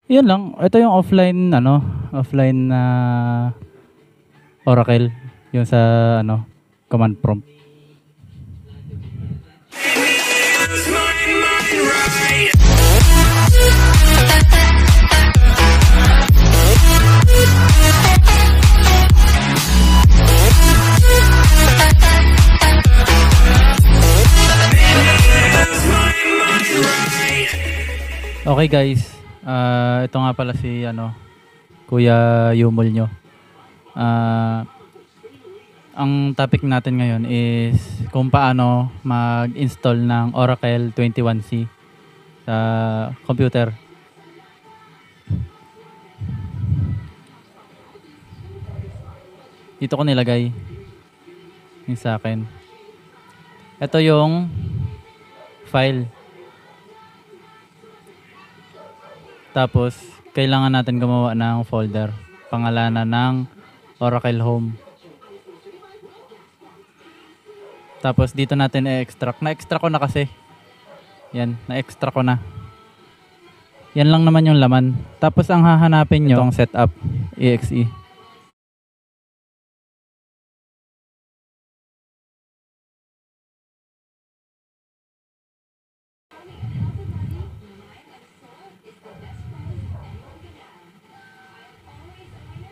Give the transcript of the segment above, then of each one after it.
Yun lang, ito yung offline ano, offline na Oracle, yung sa ano, command prompt. Okay guys, ito nga pala si ano, Kuya Yumol nyo. Ang topic natin ngayon is kung paano mag-install ng Oracle 21C sa computer. Dito ko nilagay yung sa akin. Ito yung file. Tapos, kailangan natin gumawa ng folder. Pangalanan ng Oracle Home. Tapos, dito natin i-extract. Na-extract ko na kasi. Yan, na-extract ko na. Yan lang naman yung laman. Tapos, ang hahanapin nyo, itong setup, exe.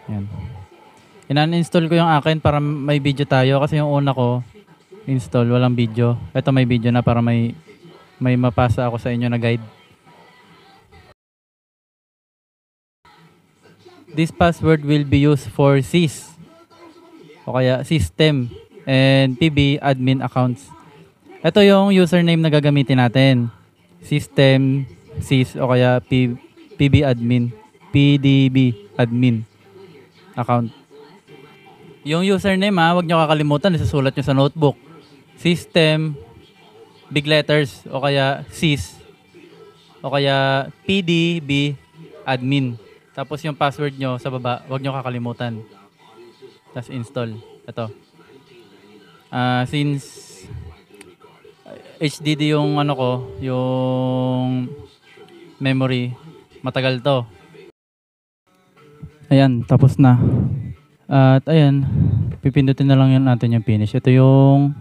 Yan. Inan-install ko yung akin para may video tayo kasi yung una ko install walang video. Ito may video na para may mapasa ako sa inyo na guide. This password will be used for sys o kaya system and PB admin accounts. Ito yung username na gagamitin natin. System, sys o kaya PB admin, PDB admin account. Yung username huwag nyo kakalimutan, isusulat nyo sa notebook. System, big letters, o kaya sys, o kaya PDB admin. Tapos yung password nyo sa baba, huwag nyo kakalimutan. Tapos install. Ito. Since HDD yung ano ko, yung memory, matagal to. Ayan, tapos na. At ayan, pipindutin na lang yun natin yung finish. Ito yung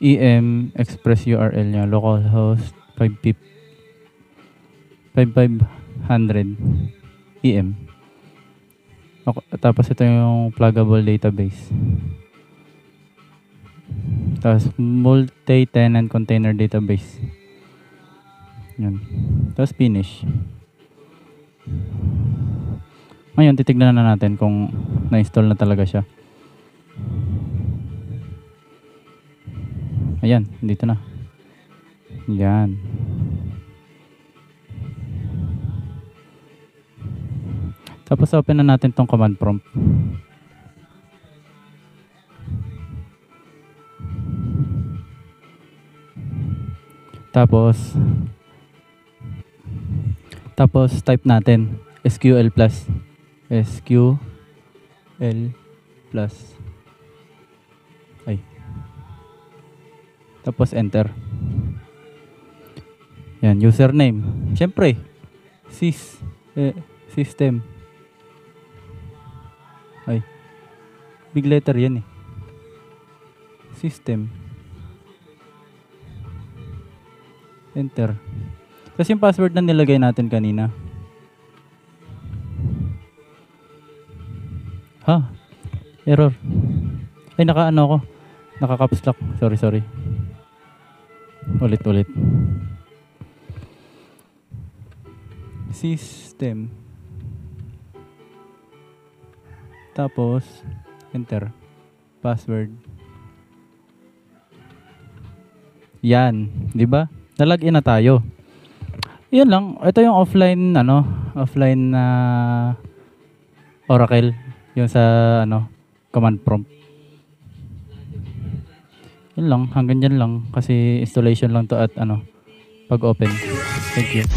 EM express URL nya, localhost 5500 EM. Tapos ito yung pluggable database. Tapos multi-tenant container database. Yan. Tapos finish. Ngayon, titignan na natin kung na-install na talaga siya. Ayan, dito na. Yan. Tapos open na natin tong command prompt. Tapos type natin SQL plus. Tapos enter. Yan, username. Siyempre, system. Big letter yan eh. System. Enter. Tapos yung password na nilagay natin kanina. Error. Naka-ano ko. Naka-caps lock. Sorry. Ulit. System. Tapos, enter. Password. Yan. Diba? Nalagin na tayo. Yan lang. Ito yung offline na Oracle. Yung sa command prompt. Yun lang, hanggang dyan lang kasi installation lang to at pag open. Thank you.